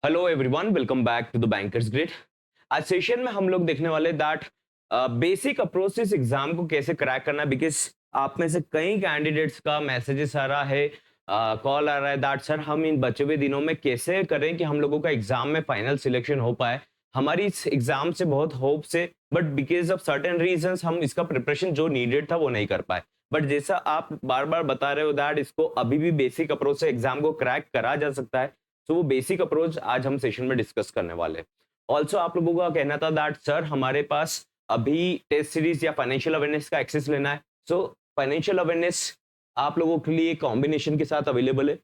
Hello everyone, welcome back to the bankers grid. आज session में हम लोग देखने वाले दैट बेसिक अप्रोच इस एग्जाम को कैसे क्रैक करना है। बिकॉज आप में से कई कैंडिडेट्स का मैसेजेस आ रहा है, कॉल आ रहा है दैट सर हम इन बचे हुए दिनों में कैसे करें कि हम लोगों का एग्जाम में फाइनल सिलेक्शन हो पाए। हमारी इस एग्जाम से बहुत होप से, but because of certain reasons हम इसका प्रिपरेशन जो नीडेड था वो नहीं कर पाए। बट जैसा आप बार बार बता रहे हो दैट इसको अभी भी बेसिक अप्रोच से एग्जाम को क्रैक करा जा सकता है, तो वो बेसिक अप्रोच आज हम सेशन में डिस्कस करने वाले हैं। ऑल्सो आप लोगों का कहना था दैट सर हमारे पास अभी टेस्ट सीरीज या फाइनेंशियल अवेयरनेस का एक्सेस लेना है। सो फाइनेंशियल अवेयरनेस आप लोगों के लिए कॉम्बिनेशन के साथ अवेलेबल है,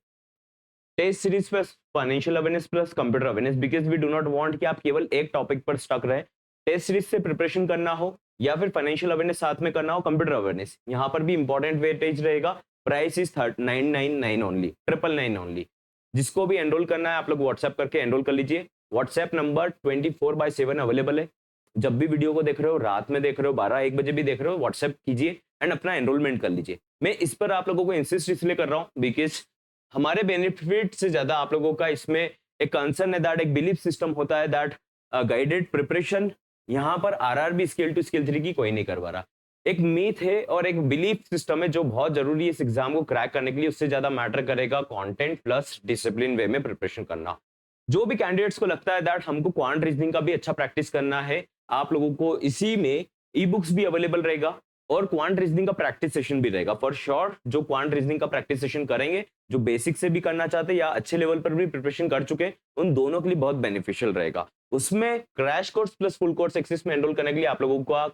test series plus financial awareness plus computer awareness. Because we do not want कि आप केवल एक टॉपिक पर स्टक रहे, टेस्ट सीरीज से प्रिपरेशन करना हो या फिर फाइनेंशियल अवेयरनेस साथ में करना हो, कंप्यूटर अवेयरनेस यहाँ पर भी इंपॉर्टेंट वेटेज रहेगा। Price is 999 only, 999 only. जिसको भी एनरोल करना है आप लोग व्हाट्सएप करके एनरोल कर लीजिए। व्हाट्सएप नंबर 24/7 अवेलेबल है। जब भी वीडियो को देख रहे हो, रात में देख रहे हो, 12-1 बजे भी देख रहे हो, व्हाट्सएप कीजिए एंड अपना एनरोलमेंट कर लीजिए। मैं इस पर आप लोगों को इंसिस्ट इसलिए कर रहा हूँ बिकॉज हमारे बेनिफिट से ज्यादा आप लोगों का इसमें एक कंसर्न है दैट एक बिलीफ सिस्टम होता है दैट गाइडेड प्रिपरेशन यहाँ पर आरआरबी स्केल टू स्केल 3 की कोई नहीं करवा रहा। एक मीथ है और एक बिलीफ सिस्टम है जो बहुत जरूरी है इस एग्जाम को क्रैक करने के लिए। उससे ज्यादा मैटर करेगा कंटेंट प्लस डिसिप्लिन वे में प्रिपरेशन करना। जो भी कैंडिडेट्स को लगता है दैट हमको क्वांट रीजनिंग का भी अच्छा प्रैक्टिस करना है, आप लोगों को इसी में ई बुक्स भी अवेलेबल रहेगा और क्वांट रीजनिंग का प्रैक्टिस सेशन भी रहेगा। फॉर श्योर जो क्वांट रीजनिंग का प्रैक्टिस सेशन करेंगे, जो बेसिक से भी करना चाहते हैं या अच्छे लेवल पर भी प्रिपरेशन कर चुके हैं, उन दोनों के लिए बहुत बेनिफिशियल रहेगा। उसमें crash course plus full course access में एनरोल करने के लिए आप लोगों का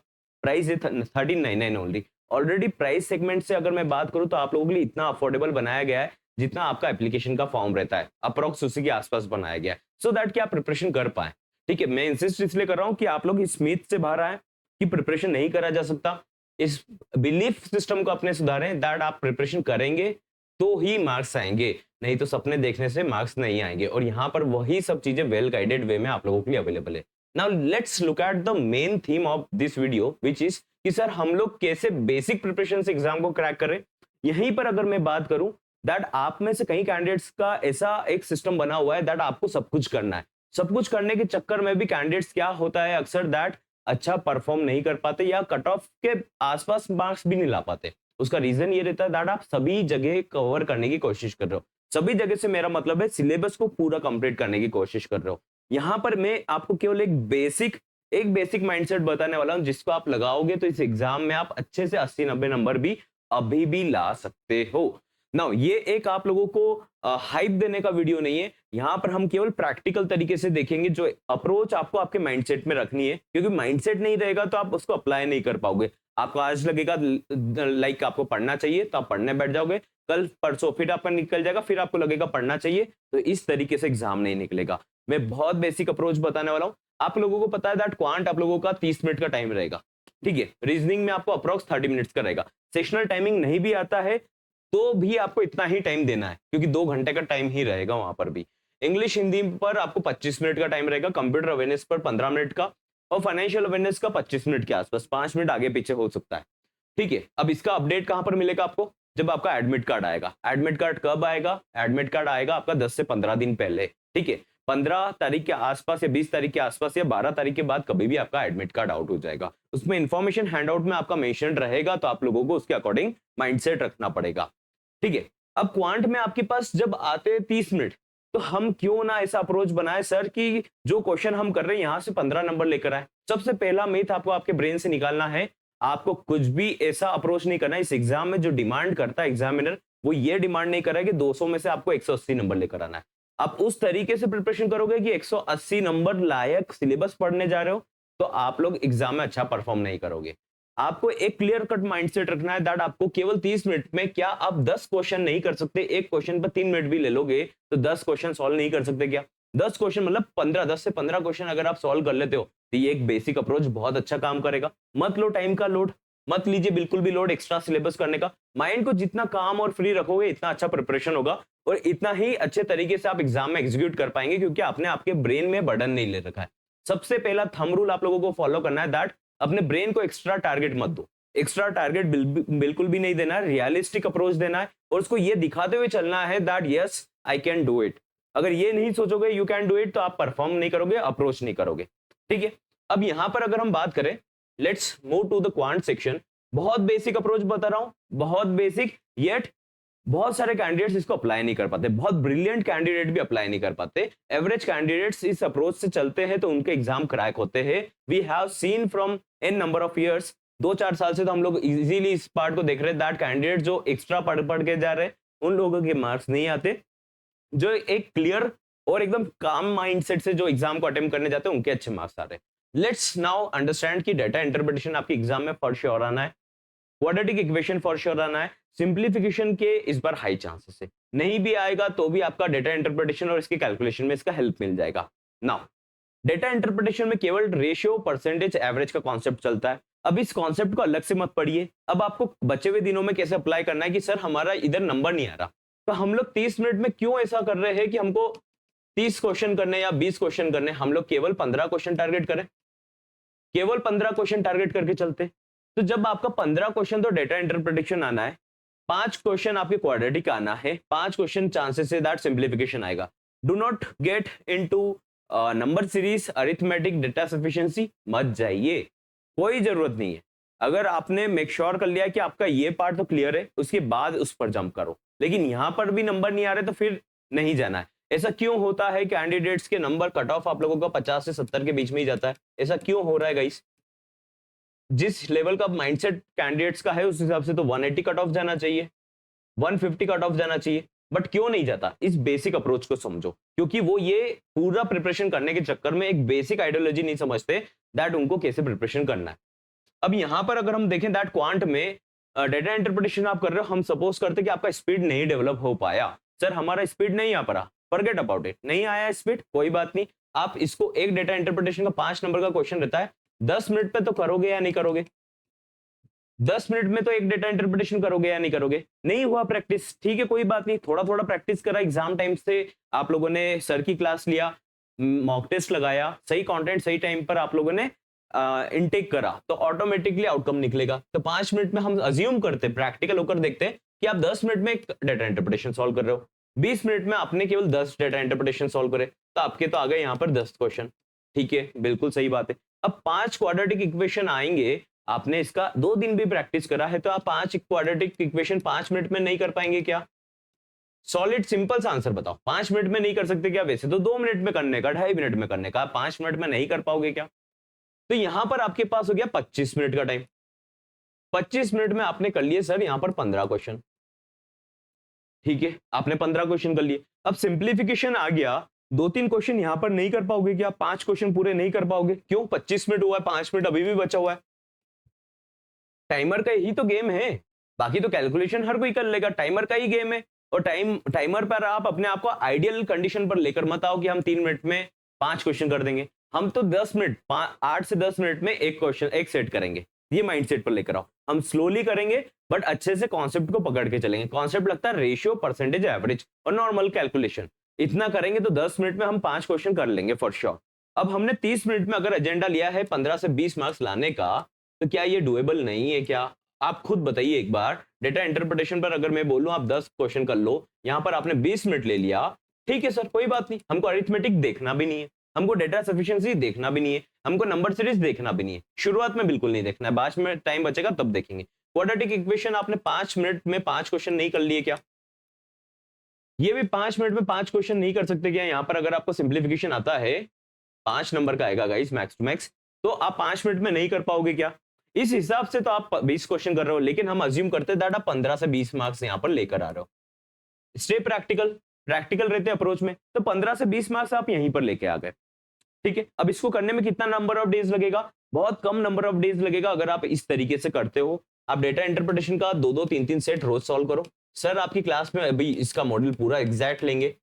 प्राइस है 1399 ओनली। ऑलरेडी प्राइस सेगमेंट से अगर मैं बात करूं तो आप लोगों के लिए इतना अफोर्डेबल बनाया गया है जितना आपका एप्लीकेशन का फॉर्म रहता है, अप्रोक्स उसी के आसपास बनाया गया है, सो दैट कि आप प्रिपरेशन कर पाए। ठीक है, मैं इंसिस्ट इसलिए कर रहा हूं कि आप लोग इस मिथ से बाहर आए कि प्रिपरेशन नहीं करा जा सकता। इस बिलीफ सिस्टम को अपने सुधारें दैट आप प्रिपरेशन करेंगे तो ही मार्क्स आएंगे, नहीं तो सपने देखने से मार्क्स नहीं आएंगे। और यहाँ पर वही सब चीजें वेल गाइडेड वे में आप लोगों के लिए अवेलेबल है। Now let's look at the main theme of this video which is कि सर हम लोग कैसे बेसिक प्रिपरेशन से एग्जाम को क्रैक करें। यहीं पर अगर मैं बात करूं दैट आप में से कई कैंडिडेट्स का ऐसा एक सिस्टम बना हुआ है दैट आपको सब कुछ करना है। सब कुछ करने के चक्कर में भी कैंडिडेट्स क्या होता है अक्सर दैट अच्छा परफॉर्म नहीं कर पाते या कट ऑफ के आसपास मार्क्स भी नहीं ला पाते। उसका रीजन ये रहता है दैट आप सभी जगह कवर करने की कोशिश कर रहे हो। सभी जगह से मेरा मतलब है सिलेबस को पूरा कंप्लीट करने की कोशिश कर रहे हो। यहां पर मैं आपको केवल एक बेसिक माइंडसेट बताने वाला हूं जिसको आप लगाओगे तो इस एग्जाम में आप अच्छे से 80-90 नंबर भी अभी भी ला सकते हो। नाउ ये एक आप लोगों को हाइप देने का वीडियो नहीं है, यहाँ पर हम केवल प्रैक्टिकल तरीके से देखेंगे जो अप्रोच आपको आपके माइंडसेट में रखनी है, क्योंकि माइंडसेट नहीं रहेगा तो आप उसको अप्लाई नहीं कर पाओगे। आपको आज लगेगा लाइक आपको पढ़ना चाहिए तो आप पढ़ने बैठ जाओगे, कल परसों फिर आपका निकल जाएगा, फिर आपको लगेगा पढ़ना चाहिए, तो इस तरीके से एग्जाम नहीं निकलेगा। मैं बहुत बेसिक अप्रोच बताने वाला हूँ। आप लोगों को पता है दैट क्वांट आप लोगों का 30 मिनट का टाइम रहेगा। ठीक है, रीजनिंग में आपको अप्रोक्स 30 मिनट्स का रहेगा। सेशनल टाइमिंग नहीं भी आता है तो भी आपको इतना ही टाइम देना है, क्योंकि 2 घंटे का टाइम ही रहेगा वहां पर भी। इंग्लिश हिंदी पर आपको 25 मिनट का टाइम रहेगा, कंप्यूटर अवेयरनेस पर 15 मिनट का और फाइनेंशियल अवेयरनेस का 25 मिनट के आसपास, 5 मिनट आगे पीछे हो सकता है। ठीक है, अब इसका अपडेट कहां पर मिलेगा आपको? जब आपका एडमिट कार्ड आएगा। एडमिट कार्ड कब आएगा? एडमिट कार्ड आएगा आपका 10 से 15 दिन पहले। ठीक है, 15 तारीख के आसपास या 20 तारीख के आसपास या 12 तारीख के बाद कभी भी आपका एडमिट कार्ड आउट हो जाएगा। उसमें इंफॉर्मेशन हैंडआउट में आपका मेंशन रहेगा, तो आप लोगों को उसके अकॉर्डिंग माइंडसेट रखना पड़ेगा। ठीक है, अब क्वांट में आपके पास जब आते हैं 30 मिनट, तो हम क्यों ना ऐसा अप्रोच बनाए सर कि जो क्वेश्चन हम कर रहे हैं यहां से 15 नंबर लेकर आए। सबसे पहला मिथ आपको आपके ब्रेन से निकालना है, आपको कुछ भी ऐसा अप्रोच नहीं करना है। इस एग्जाम में जो डिमांड करता है एग्जामिनर, वो ये डिमांड नहीं कर रहा है कि 200 में से आपको 180 नंबर लेकर आना है। आप उस तरीके से प्रिपरेशन करोगे कि 180 नंबर लायक सिलेबस पढ़ने जा रहे हो, तो आप लोग एग्जाम में अच्छा परफॉर्म नहीं करोगे। आपको एक क्लियर कट माइंडसेट रखना है दैट आपको केवल 30 मिनट में, क्या आप 10 क्वेश्चन नहीं कर सकते? एक क्वेश्चन पर 3 मिनट भी ले लोगे तो 10 क्वेश्चन सॉल्व नहीं कर सकते क्या? 10 क्वेश्चन मतलब 10 से 15 क्वेश्चन अगर आप सॉल्व कर लेते हो तो ये एक बेसिक अप्रोच बहुत अच्छा काम करेगा। मत लो टाइम का लोड, मत लीजिए बिल्कुल भी लोड एक्स्ट्रा सिलेबस करने का। माइंड को जितना काम और फ्री रखोगे इतना अच्छा प्रिपरेशन होगा और इतना ही अच्छे तरीके से आप एग्जाम में एग्जीक्यूट कर पाएंगे, क्योंकि आपने आपके ब्रेन में बर्डन नहीं ले रखा है। सबसे पहला थंब रूल आप लोगों को फॉलो करना है दैट अपने ब्रेन को एक्स्ट्रा टारगेट मत दो। एक्स्ट्रा टारगेट बिल्कुल भी नहीं देना है, रियलिस्टिक अप्रोच देना है और उसको ये दिखाते हुए चलना है that yes I can do it. अगर ये नहीं सोचोगे यू कैन डू इट, तो आप परफॉर्म नहीं करोगे, अप्रोच नहीं करोगे। ठीक है, अब यहां पर अगर हम बात करें, let's move to the quant section. बहुत बेसिक अप्रोच बता रहा हूं, बहुत बेसिक, येट बहुत सारे कैंडिडेट्स इसको अप्लाई नहीं कर पाते, बहुत ब्रिलियंट कैंडिडेट भी अप्लाई नहीं कर पाते। एवरेज कैंडिडेट्स इस अप्रोच से चलते हैं तो उनके एग्जाम क्रैक होते हैं। We have seen from an number of years, 2-4 साल से तो हम लोग इजीली इस पार्ट को देख रहे हैं, दैट कैंडिडेट जो एक्स्ट्रा पढ़ पढ़ के जा रहे हैं उन लोगों के मार्क्स नहीं आते, जो एक क्लियर और एकदम काम माइंडसेट से जो एग्जाम को अटेम्प्ट करने जाते हैं उनके अच्छे मार्क्स आ रहे हैं। लेट्स नाउ अंडरस्टैंड कि डेटा इंटरप्रिटेशन आपके एग्जाम में फॉर श्योर आना है, क्वाड्रेटिक इक्वेशन फॉर श्योर आना है, सिंप्लीफिकेशन के इस बार हाई चांसेस है, नहीं भी आएगा तो भी आपका डेटा इंटरप्रिटेशन और इसके कैलकुलेशन में इसका हेल्प मिल जाएगा। नाउ डेटा इंटरप्रिटेशन में केवल रेशियो, परसेंटेज, एवरेज का कॉन्सेप्ट चलता है। अब इस कॉन्सेप्ट को अलग से मत पढ़िए, अब आपको बचे हुए दिनों में कैसे अप्लाई करना है कि सर हमारा इधर नंबर नहीं आ रहा, तो हम लोग 30 मिनट में क्यों ऐसा कर रहे हैं कि हमको 30 क्वेश्चन करने या 20 क्वेश्चन करने, हम लोग केवल 15 क्वेश्चन टारगेट करें, केवल 15 क्वेश्चन टारगेट करके चलते। तो जब आपका 15 क्वेश्चन तो डेटा इंटरप्रिटेशन आना है, 5 क्वेश्चन आपके क्वाड्रेटिक आना है, 5 क्वेश्चन चांसेस है दैट सिंप्लीफिकेशन आएगा। Do not get into number series, arithmetic, data sufficiency मत जाइए, कोई जरूरत नहीं है। अगर आपने मेक श्योर कर लिया कि आपका ये पार्ट तो क्लियर है, उसके बाद उस पर जंप करो। लेकिन यहां पर भी नंबर नहीं आ रहे तो फिर नहीं जाना है। ऐसा क्यों होता है? कैंडिडेट्स के नंबर कट ऑफ आप लोगों का 50 से 70 के बीच में ही जाता है, ऐसा क्यों हो रहा है गाइस? जिस लेवल का माइंडसेट कैंडिडेट्स का है उस हिसाब से तो 180 कट ऑफ जाना चाहिए, 150 कट ऑफ जाना चाहिए, बट क्यों नहीं जाता? इस बेसिक अप्रोच को समझो, क्योंकि वो ये पूरा प्रिपरेशन करने के चक्कर में एक बेसिक आइडियोलॉजी नहीं समझते दैट उनको कैसे प्रिपरेशन करना है। अब यहां पर अगर हम देखें दैट क्वांट में डेटा इंटरप्रिटेशन आप कर रहे हो, हम सपोज करते कि आपका स्पीड नहीं डेवलप हो पाया, सर हमारा स्पीड नहीं आ पा, फॉरगेट अबाउट इट, नहीं आया स्पीड, कोई बात नहीं। आप इसको एक डेटा इंटरप्रिटेशन का 5 नंबर का क्वेश्चन रहता है, 10 मिनट पे तो करोगे या नहीं करोगे? 10 मिनट में तो एक डेटा इंटरप्रिटेशन करोगे या नहीं करोगे? नहीं हुआ प्रैक्टिस, ठीक है कोई बात नहीं, थोड़ा थोड़ा प्रैक्टिस करा, एग्जाम टाइम से आप लोगों ने सर की क्लास लिया, मॉक टेस्ट लगाया, सही कंटेंट सही टाइम पर आप लोगों ने इनटेक करा, तो ऑटोमेटिकली आउटकम निकलेगा। तो 5 मिनट में हम अज्यूम करते, प्रैक्टिकल होकर देखते हैं कि आप 10 मिनट में एक डेटा इंटरप्रिटेशन सॉल्व कर रहे हो, 20 मिनट में आपने केवल 10 डेटा इंटरप्रिटेशन सॉल्व करे, तो आपके तो आ गए यहाँ पर 10 क्वेश्चन। ठीक है, बिल्कुल सही बात है। अब 5 क्वाड्रेटिक इक्वेशन आएंगे, आपने इसका 2 दिन भी प्रैक्टिस करा है, तो आप 5 क्वाड्रेटिक इक्वेशन 5 मिनट में नहीं कर पाएंगे क्या? सॉलिड सिंपल सा आंसर बताओ, 5 मिनट में नहीं कर सकते क्या? वैसे तो 2 मिनट में करने का, 2.5 मिनट में करने का, 5 मिनट में नहीं कर पाओगे क्या? तो यहां पर आपके पास हो गया 25 मिनट का टाइम, 25 मिनट में आपने कर लिए सर यहां पर 15 क्वेश्चन। ठीक है, आपने 15 क्वेश्चन कर लिए। अब सिंप्लीफिकेशन आ गया, 2-3 क्वेश्चन यहां पर नहीं कर पाओगे क्या? 5 क्वेश्चन पूरे नहीं कर पाओगे, क्यों? 25 मिनट हुआ है, 5 मिनट अभी भी बचा हुआ है। टाइमर का ही तो गेम है, बाकी तो कैलकुलेशन हर कोई कर लेगा, टाइमर का ही गेम है। और टाइमर पर आप अपने आप को आइडियल कंडीशन पर लेकर मत आओ कि हम 3 मिनट में 5 क्वेश्चन कर देंगे, हम तो 10 मिनट 8 से 10 मिनट में एक क्वेश्चन एक सेट करेंगे, ये माइंडसेट पर लेकर आओ। हम स्लोली करेंगे बट अच्छे से कॉन्सेप्ट को पकड़ के चलेंगे। कॉन्सेप्ट लगता है रेशियो, परसेंटेज, एवरेज और नॉर्मल कैलकुलेशन, इतना करेंगे तो 10 मिनट में हम 5 क्वेश्चन कर लेंगे फॉर श्योर। अब हमने 30 मिनट में अगर एजेंडा लिया है 15 से 20 मार्क्स लाने का, तो क्या ये डुएबल नहीं है क्या? आप खुद बताइए एक बार। डेटा इंटरप्रिटेशन पर अगर मैं बोलूं आप 10 क्वेश्चन कर लो, यहां पर आपने 20 मिनट ले लिया, ठीक है सर कोई बात नहीं, हमको अरिथमेटिक देखना भी नहीं है, हमको डेटा सफिशिएंसी देखना भी नहीं है, हमको नंबर सीरीज देखना भी नहीं है, शुरुआत में बिल्कुल नहीं देखना है, बाद में टाइम बचेगा तब देखेंगे। क्वाड्रेटिक इक्वेशन आपने 5 मिनट में 5 क्वेश्चन नहीं कर लिए क्या? ये भी 5 मिनट में 5 क्वेश्चन नहीं कर सकते क्या? यहां पर अगर आपको सिंप्लीफिकेशन आता है 5 नंबर का आएगा गाइस मैक्स टू मैक्स, तो आप 5 मिनट में नहीं कर पाओगे क्या? इस हिसाब से तो आप 20 क्वेश्चन कर रहे हो, लेकिन हम अज्यूम करते हैं दैट आप 15 से 20 मार्क्स यहां पर लेकर आ रहे हो। स्टे प्रैक्टिकल, प्रैक्टिकल रहते अप्रोच में, तो 15 से 20 मार्क्स आप यहीं पर लेके आ गए। ठीक है, अब इसको करने में कितना नंबर ऑफ डेज लगेगा? बहुत कम नंबर ऑफ डेज लगेगा अगर आप इस तरीके से करते हो। आप डेटा इंटरप्रिटेशन का 2-2 3-3 सेट रोज सॉल्व करो। सर आपकी क्लास में अभी इसका मॉडल पूरा एग्जैक्ट लेंगे।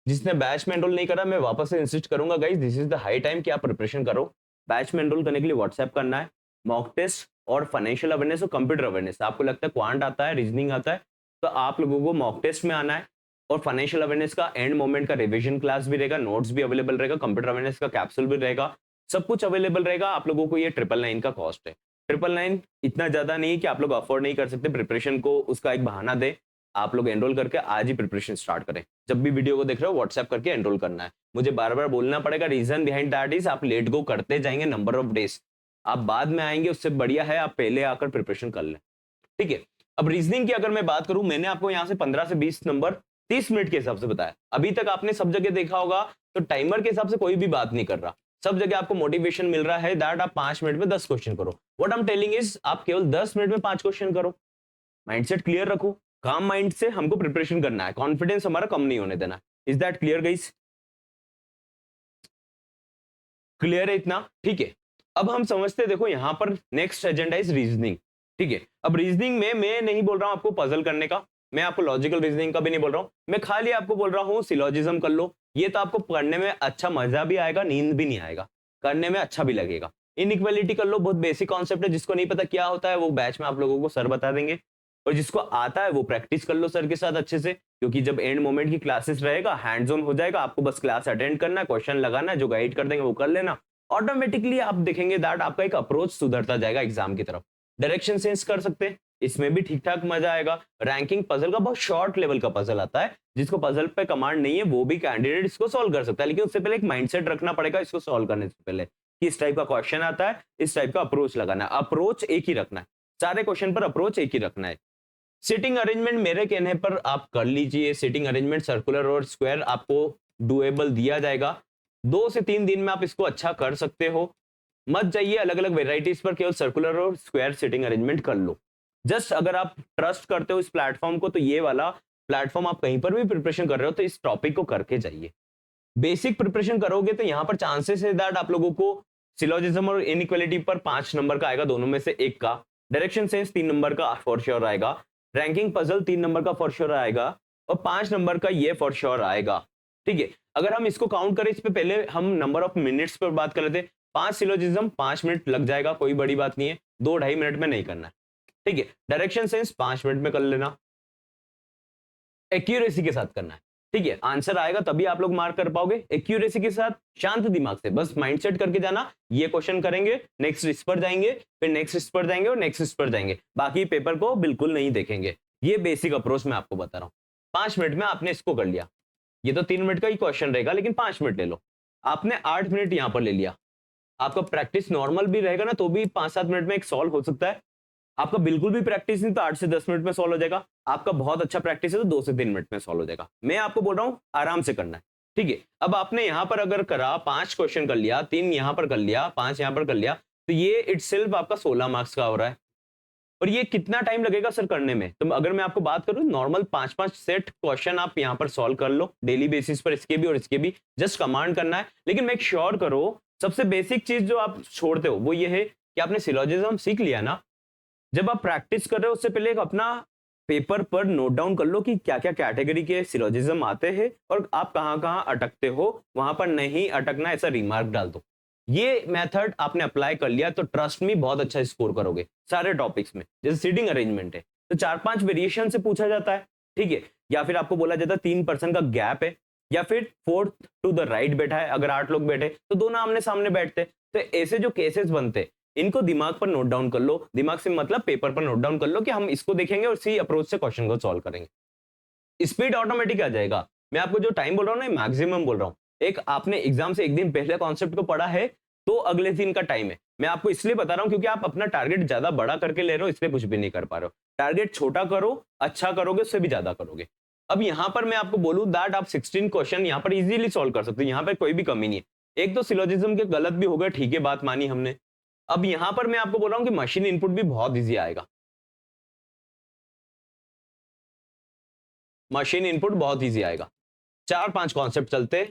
जिसने बैच में एनरोल नहीं करा, मैं वापस से इंसिस्ट करूंगा guys, this is the high time कि आप प्रिपरेशन करो। बैच में एनरोल करने के लिए व्हाट्सएप करना है, मॉक टेस्ट और फाइनेंशियल अवेयरनेस और कंप्यूटर अवेयरनेस। आपको लगता है क्वांट आता है, रीजनिंग आता है, तो आप लोगों को मॉक टेस्ट में आना है। और फाइनेंशियल अवेयरनेस का एंड मोमेंट का रिवीजन क्लास भी रहेगा, नोट्स भी अवेलेबल रहेगा, कंप्यूटर अवेयरनेस का कैप्सूल भी रहेगा, सब कुछ अवेलेबल रहेगा आप लोगों को। ये 999 का कॉस्ट है। 999 इतना ज्यादा नहीं कि आप लोग अफोर्ड नहीं कर सकते प्रिपरेशन को, उसका एक बहाना दे। आप लोग एनरोल करके आज ही प्रिपरेशन स्टार्ट करें। जब भी वीडियो को देख रहे हो व्हाट्सएप करके एनरोल करना है। मुझे बार-बार बोलना पड़ेगा, रीजन बिहाइंड दैट इज आप लेट गो करते जाएंगे नंबर ऑफ डेज, आप बाद में आएंगे, उससे बढ़िया है आप पहले आकर प्रिपरेशन कर लें। ठीक है, अब रीजनिंग की अगर मैं बात करूं, मैंने आपको यहाँ से 15 से 20 नंबर 30 मिनट के हिसाब से बताया। अभी तक आपने सब जगह देखा होगा तो टाइमर के हिसाब से कोई भी बात नहीं कर रहा, सब जगह आपको मोटिवेशन मिल रहा है दैट आप 5 मिनट में 10 क्वेश्चन करो। What I am telling is आप केवल 10 मिनट में 5 क्वेश्चन करो। माइंडसेट क्लियर रखो, काम माइंड से हमको प्रिपरेशन करना है, कॉन्फिडेंस हमारा कम नहीं होने देना। Is that clear guys? Clear है इतना? ठीक है, अब हम समझते हैं, देखो यहां पर नेक्स्ट एजेंडा इज रीजनिंग। ठीक है, अब रीजनिंग में मैं नहीं बोल रहा हूं आपको पजल करने का, मैं आपको लॉजिकल रीजनिंग का भी नहीं बोल रहा हूं, मैं खाली आपको बोल रहा हूं सिलोजिज्म कर लो। ये तो आपको पढ़ने में अच्छा मजा भी आएगा, नींद भी नहीं आएगा, करने में अच्छा भी लगेगा। इनइक्वालिटी कर लो, बहुत बेसिक कॉन्सेप्ट है, जिसको नहीं पता क्या होता है वो बैच में आप लोगों को सर बता देंगे, और जिसको आता है वो प्रैक्टिस कर लो सर के साथ अच्छे से, क्योंकि जब एंड मोमेंट की क्लासेस रहेगा हैंड्स ऑन हो जाएगा, आपको बस क्लास अटेंड करना है, क्वेश्चन लगाना है, जो गाइड कर देंगे वो कर लेना। ऑटोमेटिकली आप देखेंगे दैट आपका एक अप्रोच सुधरता जाएगा एग्जाम की तरफ। डायरेक्शन सेंस कर सकते हैं, इसमें भी ठीक ठाक मजा आएगा। रैंकिंग पजल का बहुत शॉर्ट लेवल का पजल आता है, जिसको पजल पे कमांड नहीं है वो भी कैंडिडेट इसको सॉल्व कर सकता है, लेकिन उससे पहले एक माइंडसेट रखना पड़ेगा इसको सॉल्व करने से पहले, कि इस टाइप का क्वेश्चन आता है, इस टाइप का अप्रोच लगाना है, अप्रोच एक ही रखना है, सारे क्वेश्चन पर अप्रोच एक ही रखना है। सिटिंग अरेंजमेंट मेरे कहने पर आप कर लीजिए, सिटिंग अरेंजमेंट सर्कुलर और स्क्वायर आपको डुएबल दिया जाएगा, 2 से 3 दिन में आप इसको अच्छा कर सकते हो। मत जाइए अलग अलग वेराइटीज पर, केवल सर्कुलर और स्क्वायर सिटिंग अरेंजमेंट कर लो। जस्ट अगर आप ट्रस्ट करते हो इस प्लेटफॉर्म को, तो ये वाला प्लेटफॉर्म आप कहीं पर भी प्रिपरेशन कर रहे हो तो इस टॉपिक को करके जाइए। बेसिक प्रिपरेशन करोगे तो यहाँ पर चांसेस है दैट आप लोगों को सिलोजिज्म और इनइक्वालिटी पर 5 नंबर का आएगा, दोनों में से एक का। डायरेक्शन सेंस 3 नंबर का फॉर श्योर आएगा, रैंकिंग पजल 3 नंबर का फॉर श्योर आएगा, और 5 नंबर का ये फॉर श्योर आएगा। ठीक है, अगर हम इसको काउंट करें, इस पे पहले हम नंबर ऑफ मिनट्स पर बात कर लेते हैं। 5 सिलोजिज्म 5 मिनट लग जाएगा, कोई बड़ी बात नहीं है, 2-2.5 मिनट में नहीं करना है। ठीक है, डायरेक्शन सेंस 5 मिनट में कर लेना, एक्यूरेसी के साथ करना है। ठीक है, आंसर आएगा तभी आप लोग मार्क कर पाओगे, एक्यूरेसी के साथ, शांत दिमाग से, बस माइंडसेट करके जाना, ये क्वेश्चन करेंगे, नेक्स्ट इस पर जाएंगे, फिर नेक्स्ट इस पर जाएंगे और नेक्स्ट इस पर जाएंगे, बाकी पेपर को बिल्कुल नहीं देखेंगे। ये बेसिक अप्रोच मैं आपको बता रहा हूँ। 5 मिनट में आपने इसको कर लिया, ये तो 3 मिनट का ही क्वेश्चन रहेगा, लेकिन 5 मिनट ले लो। आपने 8 मिनट यहां पर ले लिया, आपका प्रैक्टिस नॉर्मल भी रहेगा ना तो भी 5-7 मिनट में एक सॉल्व हो सकता है। आपका बिल्कुल भी प्रैक्टिस नहीं तो 8 से 10 मिनट में सॉल्व हो जाएगा। आपका बहुत अच्छा प्रैक्टिस है तो 2 से 3 मिनट में सॉल्व हो जाएगा। मैं आपको बोल रहा हूं आराम से करना है। ठीक है, अब आपने यहां पर अगर करा, 5 क्वेश्चन कर लिया, 3 यहां पर कर लिया, 5 यहां पर कर लिया, तो ये इटसेल्फ आपका 16 मार्क्स का हो रहा है। और ये कितना टाइम लगेगा सर करने में? तो अगर मैं आपको बात करूं, नॉर्मल 5-5 सेट क्वेश्चन आप यहां पर सॉल्व कर लो डेली बेसिस पर, इसके भी और इसके भी, जस्ट कमांड करना है। लेकिन मेक श्योर करो, सबसे बेसिक चीज जो आप छोड़ते हो वो ये है कि आपने सिलोजिज्म सीख लिया ना। जब आप प्रैक्टिस कर रहे हो उससे पहले एक अपना पेपर पर नोट डाउन कर लो कि क्या क्या कैटेगरी के सिलोजिज्म आते हैं और आप कहां कहां अटकते हो, वहां पर नहीं अटकना ऐसा रिमार्क डाल दो। ये मेथड आपने अप्लाई कर लिया तो ट्रस्ट में बहुत अच्छा स्कोर करोगे सारे टॉपिक्स में। जैसे सीटिंग अरेंजमेंट है तो 4-5 वेरिएशन से पूछा जाता है, ठीक है, या फिर आपको बोला जाता है 3% का गैप है, या फिर 4th टू द राइट बैठा है, अगर 8 लोग बैठे तो दोनों आमने सामने बैठते। तो ऐसे जो केसेस बनते इनको दिमाग पर नोट डाउन कर लो, दिमाग से मतलब पेपर पर नोट डाउन कर लो कि हम इसको देखेंगे और इसी अप्रोच से क्वेश्चन को सॉल्व करेंगे। स्पीड ऑटोमेटिक आ जाएगा। मैं आपको जो टाइम बोल रहा हूँ ना मैक्सिमम बोल रहा हूँ। एक आपने एग्जाम से एक दिन पहले कॉन्सेप्ट को पढ़ा है तो अगले दिन का टाइम है। मैं आपको इसलिए बता रहा हूं क्योंकि आप अपना टारगेट ज्यादा बड़ा करके ले रहे हो, इसलिए कुछ भी नहीं कर पा रहे हो। टारगेट छोटा करो, अच्छा करोगे उससे भी ज्यादा करोगे। अब यहां पर मैं आपको बोलूं दैट आप 16 क्वेश्चन यहां पर इजीली सॉल्व कर सकते हो, यहां पर कोई भी कमी नहीं है। एक तो सिलोजिज्म के गलत भी हो गए, ठीक है, बात मानी हमने। अब यहां पर मैं आपको बोल रहा हूं कि मशीन इनपुट भी बहुत ईजी आएगा। मशीन इनपुट बहुत ईजी आएगा। 4-5 कॉन्सेप्ट चलते,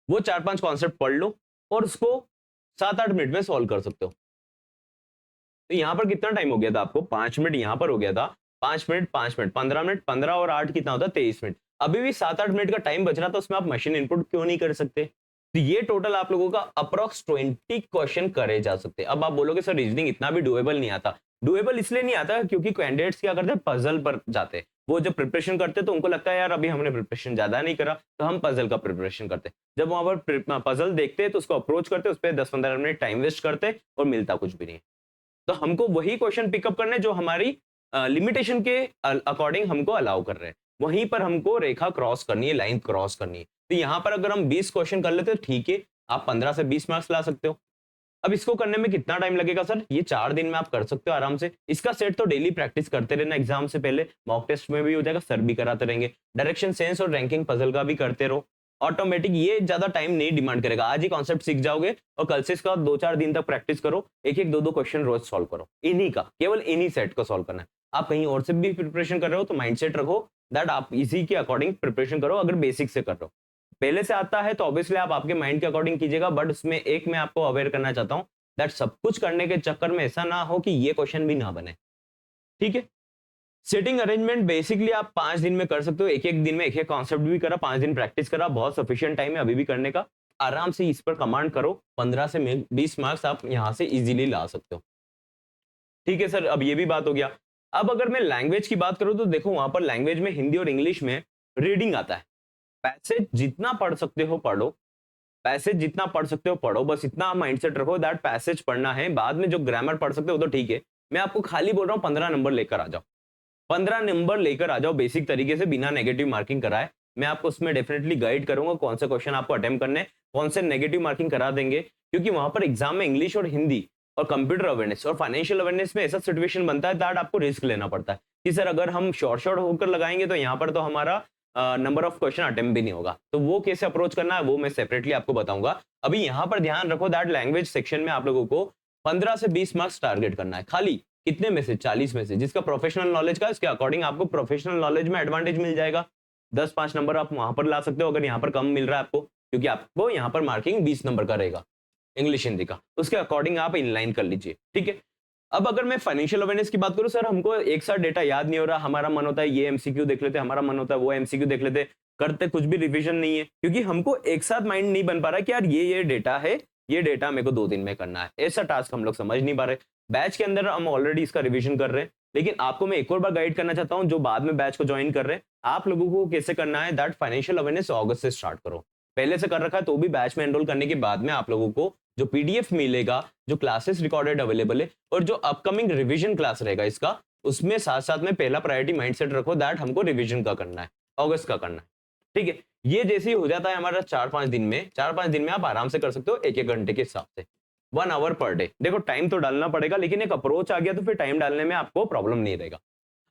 वो 4-5 कॉन्सेप्ट पढ़ लो और उसको 7-8 मिनट में सॉल्व कर सकते हो। तो यहां पर कितना टाइम हो गया था आपको? 5 मिनट यहां पर हो गया था, 5 मिनट 5 मिनट 15 मिनट, 15 और 8 कितना होता है? 23 मिनट। अभी भी 7-8 मिनट का टाइम बच रहा था, उसमें आप मशीन इनपुट क्यों नहीं कर सकते? तो ये टोटल आप लोगों का अप्रोक्स 20 क्वेश्चन करे जा सकते हैं। अब आप बोलोगे सर रीजनिंग इतना भी डुएबल नहीं आता। डुएबल इसलिए नहीं आता क्योंकि कैंडिडेट्स क्या करते हैं, पजल पर जाते हैं। वो जब प्रिपरेशन करते हैं तो उनको लगता है यार अभी हमने प्रिपरेशन ज्यादा नहीं करा तो हम पजल का प्रिपरेशन करते हैं। जब वहां पर पजल देखते हैं तो उसको अप्रोच करते हैं, उस पर 10-15 मिनट टाइम वेस्ट करते हैं और मिलता कुछ भी नहीं। तो हमको वही क्वेश्चन पिकअप करने जो हमारी लिमिटेशन के अकॉर्डिंग हमको अलाउ कर रहे हैं, वहीं पर हमको रेखा क्रॉस करनी है, लाइन क्रॉस करनी है। तो यहाँ पर अगर हम 20 क्वेश्चन कर लेते हैं ठीक है, आप 15 से 20 मार्क्स ला सकते हो। अब इसको करने में कितना टाइम लगेगा सर? ये 4 दिन में आप कर सकते हो आराम से। इसका सेट तो डेली प्रैक्टिस करते रहना, एग्जाम से पहले मॉक टेस्ट में भी हो जाएगा, सर भी कराते रहेंगे। डायरेक्शन सेंस और रैंकिंग पजल का भी करते रहो। ऑटोमेटिक ये ज्यादा टाइम नहीं डिमांड करेगा। आज ही कॉन्सेप्ट सीख जाओगे और कल से इसका 2-4 दिन तक प्रैक्टिस करो, एक-एक 2-2 क्वेश्चन रोज सॉल्व करो। इन्हीं का, केवल इन्हीं सेट को सॉल्व करना है। आप कहीं और से भी प्रिपरेशन कर रहे हो तो माइंडसेट रखो दैट आप इसी के अकॉर्डिंग प्रिपरेशन करो, अगर बेसिक से कर रहे हो। पहले से आता है तो ऑब्वियसली आप आपके माइंड के अकॉर्डिंग कीजिएगा, बट उसमें एक मैं आपको अवेयर करना चाहता हूँ दैट सब कुछ करने के चक्कर में ऐसा ना हो कि ये क्वेश्चन भी ना बने। ठीक है? सेटिंग अरेंजमेंट बेसिकली आप 5 दिन में कर सकते हो, एक-एक दिन में एक-एक कॉन्सेप्ट भी करा, 5 दिन प्रैक्टिस करा, बहुत सफिशिएंट टाइम है अभी भी करने का। आराम से इस पर कमांड करो, 15 से 20 मार्क्स आप यहाँ से इजीली ला सकते हो। ठीक है सर, अब ये भी बात हो गया। अब अगर मैं लैंग्वेज की बात करूँ तो देखो वहाँ पर लैंग्वेज में हिंदी और इंग्लिश में रीडिंग आता है। पैसेज जितना पढ़ सकते हो पढ़ो, पैसेज जितना पढ़ सकते हो पढ़ो, बस इतना माइंडसेट रखो दैट पैसेज पढ़ना है, बाद में जो ग्रामर पढ़ सकते हो वो तो ठीक है। मैं आपको खाली बोल रहा हूँ 15 नंबर लेकर आ जाओ। 15 नंबर लेकर आ जाओ बेसिक तरीके से बिना नेगेटिव मार्किंग कराए। मैं आपको उसमें डेफिनेटली गाइड करूंगा कौन से क्वेश्चन आपको अटेम्प्ट करने हैं, कौन से नेगेटिव मार्किंग करा देंगे, क्योंकि वहां पर एग्जाम में इंग्लिश और हिंदी और कंप्यूटर अवेयरनेस और फाइनेंशियल अवेयरनेस में ऐसा सिचुएशन बनता है दैट आपको रिस्क लेना पड़ता है कि सर अगर हम शॉर्ट शॉर्ट होकर लगाएंगे तो यहाँ पर तो हमारा नंबर ऑफ क्वेश्चन अटेम्प्ट भी नहीं होगा। तो वो कैसे अप्रोच करना है वो मैं सेपरेटली आपको बताऊंगा। अभी यहाँ पर ध्यान रखो दैट लैंग्वेज सेक्शन में आप लोगों को 15 से 20 मार्क्स टारगेट करना है खाली। कितने में से? 40 में से। जिसका प्रोफेशनल नॉलेज का इसके अकॉर्डिंग आपको प्रोफेशनल नॉलेज में एडवांटेज मिल जाएगा। 10-5 नंबर आप वहां पर ला सकते हो अगर यहाँ पर कम मिल रहा है आपको, क्योंकि आपको यहाँ पर मार्किंग 20 नंबर का रहेगा इंग्लिश हिंदी का, उसके अकॉर्डिंग आप इनलाइन कर लीजिए। ठीक है? अब अगर मैं फाइनेंशियल अवेयरनेस की बात करूं, सर हमको एक साथ डेटा याद नहीं हो रहा, हमारा मन होता है ये एमसीक्यू देख लेते, हमारा मन होता है वो एमसीक्यू देख लेते, करते कुछ भी रिवीजन नहीं है, क्योंकि हमको एक साथ माइंड नहीं बन पा रहा कि यार ये डेटा है, ये डेटा मेरे को 2 दिन में करना है। ऐसा टास्क हम लोग समझ नहीं पा रहे। बैच के अंदर हम ऑलरेडी इसका रिवीजन कर रहे हैं, लेकिन आपको मैं एक और बार गाइड करना चाहता हूं जो बाद में बैच को ज्वाइन कर रहे हैं, आप लोगों को कैसे करना है दैट फाइनेंशियल अवेयरनेस अगस्त से स्टार्ट करो। पहले से कर रखा है तो भी बैच में एनरोल करने के बाद में आप लोगों को जो पीडीएफ मिलेगा, जो क्लासेस रिकॉर्डेड अवेलेबल है और जो अपकमिंग रिवीजन क्लास रहेगा इसका, उसमें साथ साथ में पहला प्रायोरिटी माइंडसेट रखो दैट हमको रिवीजन का करना है, अगस्त का करना है। ठीक है? ये जैसे ही हो जाता है हमारा 4-5 दिन में, 4-5 दिन में आप आराम से कर सकते हो 1-1 घंटे के हिसाब से, 1 आवर पर डे। देखो टाइम तो डालना पड़ेगा, लेकिन एक अप्रोच आ गया तो फिर टाइम डालने में आपको प्रॉब्लम नहीं रहेगा।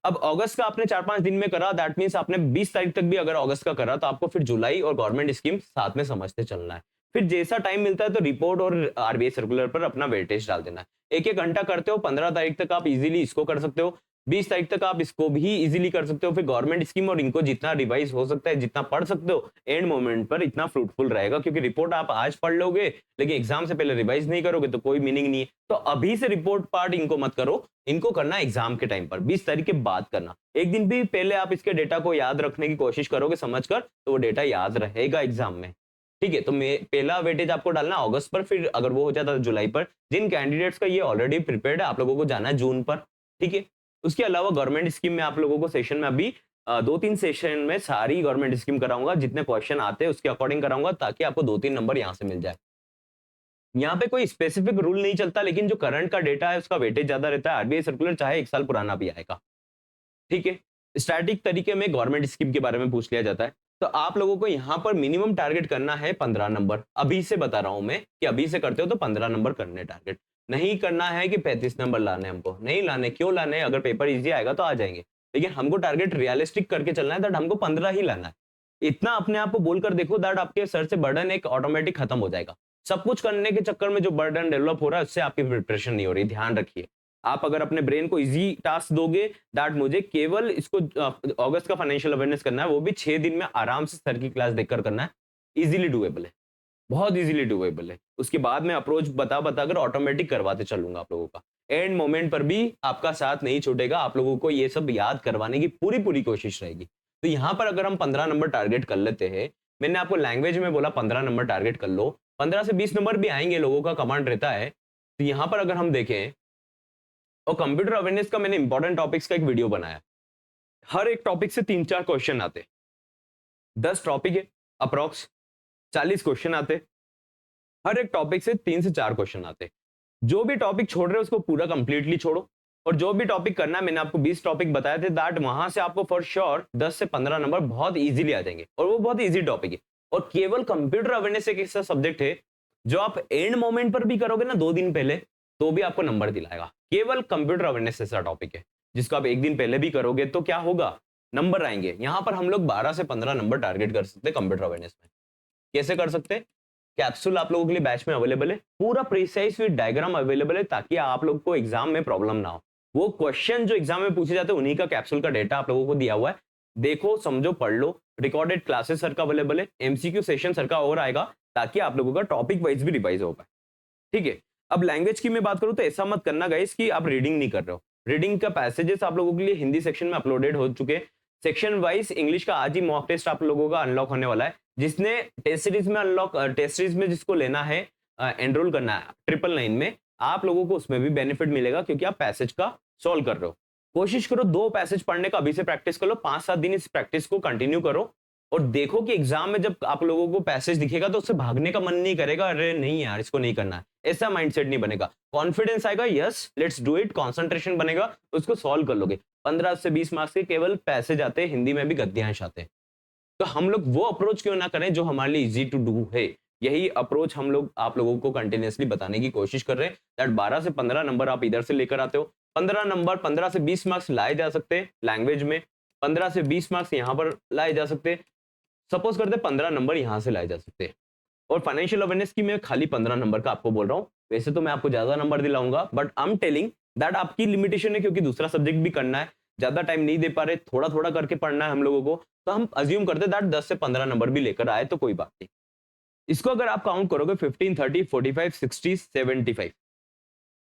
अब अगस्त का आपने 4-5 दिन में करा, दैट मींस आपने 20 तारीख तक भी अगर अगस्त का करा तो आपको फिर जुलाई और गवर्नमेंट स्कीम साथ में समझते चलना है। फिर जैसा टाइम मिलता है तो रिपोर्ट और आरबीआई सर्कुलर पर अपना वेटेज डाल देना है। एक-एक घंटा करते हो, 15 तारीख तक आप इजीली इसको कर सकते हो, 20 तारीख तक आप इसको भी इजीली कर सकते हो। फिर गवर्नमेंट स्कीम और इनको जितना रिवाइज हो सकता है, जितना पढ़ सकते हो, एंड मोमेंट पर इतना फ्रूटफुल रहेगा, क्योंकि रिपोर्ट आप आज पढ़ लोगे लेकिन एग्जाम से पहले रिवाइज नहीं करोगे तो कोई मीनिंग नहीं है। तो अभी से रिपोर्ट पार्ट इनको मत करो, इनको करना एग्जाम के टाइम पर, 20 तारीख के बाद करना। एक दिन भी पहले आप इसके डेटा को याद रखने की कोशिश करोगे समझकर, तो वो डेटा याद रहेगा एग्जाम में। ठीक है? तो मैं पहला वेटेज आपको डालना अगस्त पर, फिर अगर वो हो जाता है जुलाई पर। जिन कैंडिडेट्स का ये ऑलरेडी प्रिपेयर्ड है आप लोगों को जाना है जून पर। ठीक है? उसके अलावा गवर्नमेंट स्कीम में आप लोगों को सेशन में अभी 2-3 सेशन में सारी गवर्नमेंट स्कीम कराऊंगा, जितने क्वेश्चन आते हैं उसके अकॉर्डिंग कराऊंगा, ताकि आपको 2-3 नंबर यहाँ से मिल जाए। यहाँ पे कोई स्पेसिफिक रूल नहीं चलता, लेकिन जो करंट का डेटा है उसका वेटेज ज्यादा रहता है। आरबीआई सर्कुलर चाहे 1 साल पुराना भी आएगा। ठीक है? स्टैटिक तरीके में गवर्नमेंट स्कीम के बारे में पूछ लिया जाता है। तो आप लोगों को यहाँ पर मिनिमम टारगेट करना है 15 नंबर। अभी से बता रहा हूं मैं कि अभी से करते हो तो 15 नंबर करने टारगेट। नहीं करना है कि 35 नंबर लाने हमको, नहीं लाने। क्यों लाने? अगर पेपर इजी आएगा तो आ जाएंगे, लेकिन हमको टारगेट रियलिस्टिक करके चलना है दैट हमको 15 ही लाना है। इतना अपने आप को बोलकर देखो दैट आपके सर से बर्डन एक ऑटोमेटिक खत्म हो जाएगा। सब कुछ करने के चक्कर में जो बर्डन डेवलप हो रहा है उससे आपकी प्रिपरेशन नहीं हो रही, ध्यान रखिए। आप अगर अपने ब्रेन को इजी टास्क दोगे दैट मुझे केवल इसको अगस्त का फाइनेंशियल अवेयरनेस करना है, वो भी 6 दिन में आराम से सर की क्लास देखकर करना है, इजीली डुएबल है, बहुत इजीली डुएबल है। उसके बाद में अप्रोच बता कर ऑटोमेटिक करवाते चलूंगा आप लोगों का। एंड मोमेंट पर भी आपका साथ नहीं छूटेगा, आप लोगों को ये सब याद करवाने की पूरी पूरी कोशिश रहेगी। तो यहाँ पर अगर हम 15 नंबर टारगेट कर लेते हैं, मैंने आपको लैंग्वेज में बोला 15 नंबर टारगेट कर लो, 15 से 20 नंबर भी आएंगे, लोगों का कमांड रहता है। तो यहाँ पर अगर हम देखें, और कंप्यूटर अवेयरनेस का मैंने इंपॉर्टेंट टॉपिक्स का एक वीडियो बनाया। हर एक टॉपिक से 3-4 क्वेश्चन आते, 10 टॉपिक है, अप्रॉक्स 40 क्वेश्चन आते। हर एक टॉपिक से 3 से 4 क्वेश्चन आते। जो भी टॉपिक छोड़ रहे हो उसको पूरा कंप्लीटली छोड़ो और जो भी टॉपिक करना है, मैंने आपको 20 टॉपिक बताए थे, दैट वहां से आपको फॉर श्योर 10 से 15 नंबर बहुत इजीली आ जाएंगे, और वो बहुत इजी टॉपिक है। और केवल कंप्यूटर अवेयरनेस एक ऐसा सब्जेक्ट है जो आप एंड मोमेंट पर भी करोगे ना 2 दिन पहले, तो भी आपको नंबर दिलाएगा। केवल कंप्यूटर अवेयरनेस ऐसा टॉपिक है जिसको आप 1 दिन पहले भी करोगे तो क्या होगा, नंबर आएंगे। यहां पर हम लोग 12 से 15 नंबर टारगेट कर सकते हैं कंप्यूटर अवेयरनेस में। कैसे कर सकते हैं? कैप्सूल आप लोगों के लिए बैच में अवेलेबल है, पूरा प्रिसाइज विद डायग्राम अवेलेबल है, ताकि आप लोग को एग्जाम में प्रॉब्लम ना हो। वो क्वेश्चन जो एग्जाम में पूछे जाते हैं उन्हीं का कैप्सूल का डेटा आप लोगों को दिया हुआ है। देखो, समझो, पढ़ लो। रिकॉर्डेड क्लासेस सर का अवेलेबल है, एमसीक्यू सेशन सर का और आएगा, ताकि आप लोगों का टॉपिक वाइज भी रिवाइज हो पाए। ठीक है। अब लैंग्वेज की मैं बात करूं तो ऐसा मत करना गाइस कि आप रीडिंग नहीं कर रहे हो। रीडिंग का पैसेजेस आप लोगों के लिए हिंदी सेक्शन में अपलोडेड हो चुके हैं। सेक्शन वाइज इंग्लिश का आज ही मॉक टेस्ट आप लोगों का अनलॉक होने वाला है। जिसने टेस्ट सीरीज में टेस्ट सीरीज में जिसको लेना है, एनरोल करना है 999 में, आप लोगों को उसमें भी बेनिफिट मिलेगा, क्योंकि आप पैसेज का सॉल्व कर रहे हो। कोशिश करो 2 पैसेज पढ़ने का अभी से प्रैक्टिस कर लो, 5-7 दिन इस प्रैक्टिस को कंटिन्यू करो, और देखो कि एग्जाम में जब आप लोगों को पैसेज दिखेगा तो उससे भागने का मन नहीं करेगा, अरे नहीं यार इसको नहीं करना है, ऐसा माइंडसेट नहीं बनेगा। कॉन्फिडेंस आएगा, yes let's do it, concentration बनेगा, उसको सॉल्व कर लोगे। 15 से 20 मार्क्स के केवल पैसेज आते हैं, हिंदी में भी गद्यांश आते हैं। तो हम लोग वो अप्रोच क्यों ना करें जो हमारे लिए इजी टू डू है। यही अप्रोच हम लोग आप लोगों को कंटिन्यूअसली बताने की कोशिश कर रहे हैं, दैट 12 से 15 नंबर आप इधर से लेकर आते हो। 15 नंबर 15 से 20 मार्क्स लाए जा सकते हैं लैंग्वेज में, 15 से 20 मार्क्स यहाँ पर लाए जा सकते हैं। सपोज करते 15 नंबर यहां से लाए जा सकते हैं। और फाइनेंशियल अवेयरनेस की मैं खाली 15 नंबर का आपको बोल रहा हूं, वैसे तो मैं आपको ज्यादा नंबर दिलाऊंगा, but I am telling that आपकी लिमिटेशन है, क्योंकि दूसरा सब्जेक्ट भी करना है, ज्यादा टाइम नहीं दे पा रहे, थोड़ा थोड़ा करके पढ़ना है हम लोगों को, तो हम अज्यूम करते दैट 10 से 15 नंबर भी लेकर आए तो कोई बात नहीं। इसको अगर आप काउंट करोगे 15, 30, 45, 60, 75,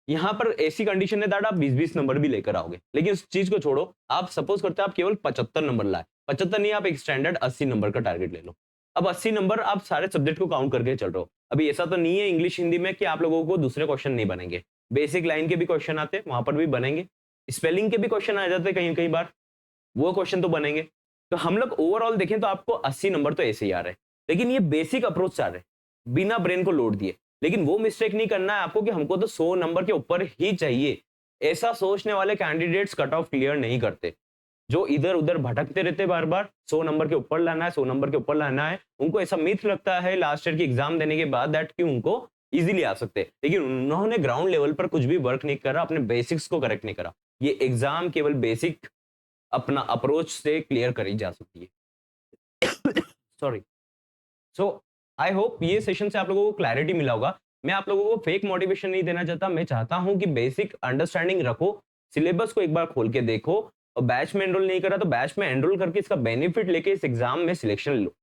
यहाँ पर ऐसी कंडीशन है दैट आप 20-20 नंबर भी लेकर आओगे। लेकिन उस चीज को छोड़ो, आप सपोज करते हैं आप केवल 75 नंबर लाए, 75 नहीं, आप एक स्टैंडर्ड 80 नंबर का टारगेट ले लो। अब 80 नंबर आप सारे सब्जेक्ट को काउंट करके चल रहे हो। अभी ऐसा तो नहीं है इंग्लिश हिंदी में कि आप लोगों को दूसरे क्वेश्चन नहीं बनेंगे, बेसिक लाइन के भी क्वेश्चन आते हैं, वहां पर भी बनेंगे। स्पेलिंग के भी क्वेश्चन आ जाते हैं कहीं कई बार, वो क्वेश्चन तो बनेंगे। तो हम लोग ओवरऑल देखें तो आपको 80 नंबर तो ऐसे ही आ रहे हैं, लेकिन ये बेसिक अप्रोच से आ रहे हैं, बिना ब्रेन को लोड दिए। लेकिन वो मिस्टेक नहीं करना है आपको कि हमको तो 100 नंबर के ऊपर ही चाहिए। ऐसा सोचने वाले कैंडिडेट्स कट ऑफ क्लियर नहीं करते, जो इधर उधर भटकते रहते बार बार, 100 नंबर के ऊपर लाना है, 100 नंबर के ऊपर लाना है। उनको ऐसा मिथ लगता है लास्ट ईयर की एग्जाम देने के बाद दैट कि उनको इजीली आ सकते हैं, लेकिन उन्होंने ग्राउंड लेवल पर कुछ भी वर्क नहीं करा, अपने बेसिक्स को करेक्ट नहीं करा। ये एग्जाम केवल बेसिक अपना अप्रोच से क्लियर करी जा सकती है। सॉरी। सो आई होप ये सेशन से आप लोगों को क्लैरिटी मिला होगा। मैं आप लोगों को फेक मोटिवेशन नहीं देना चाहता, मैं चाहता हूं कि बेसिक अंडरस्टैंडिंग रखो, सिलेबस को एक बार खोल के देखो, और बैच में एनरोल नहीं करा तो बैच में एनरोल करके इसका बेनिफिट लेके इस एग्जाम में सिलेक्शन लो।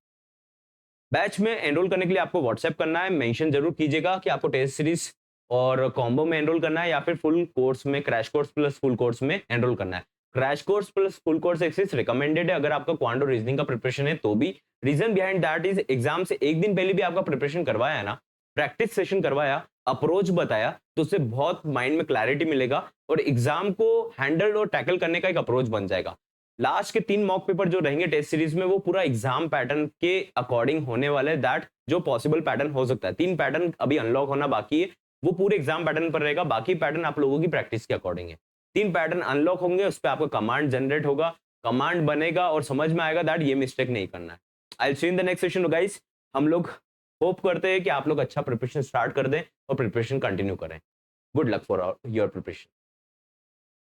बैच में एनरोल करने के लिए आपको व्हाट्सएप करना है, मेंशन जरूर कीजिएगा कि आपको टेस्ट सीरीज और कॉम्बो में एनरोल करना है या फिर फुल कोर्स में, crash course plus full course में एनरोल करना है। Crash course plus full course access recommended है अगर आपका क्वांटो रीजनिंग का प्रिपरेशन है तो भी। Reason behind that is exam से 1 दिन पहले भी आपका प्रिपरेशन करवाया है ना, प्रैक्टिस सेशन करवाया, अप्रोच बताया, तो उससे बहुत माइंड में क्लैरिटी मिलेगा और एग्जाम को हैंडल और टैकल करने का एक अप्रोच बन जाएगा। लास्ट के 3 मॉक पेपर जो रहेंगे टेस्ट सीरीज में, वो पूरा एग्जाम पैटर्न के अकॉर्डिंग होने वाले, दैट जो पॉसिबल पैटर्न हो सकता है। 3 पैटर्न अभी अनलॉक होना बाकी है, वो पूरे एग्जाम पैटर्न पर रहेगा, बाकी पैटर्न आप लोगों की प्रैक्टिस के अकॉर्डिंग है। 3 पैटर्न अनलॉक होंगे, उस पर आपका कमांड जनरेट होगा, कमांड बनेगा और समझ में आएगा दैट ये मिस्टेक नहीं करना है। I will see in the next session guys. हम लोग होप करते हैं कि आप लोग अच्छा प्रिपरेशन स्टार्ट कर दें और प्रिपरेशन कंटिन्यू करें। Good luck for your preparation.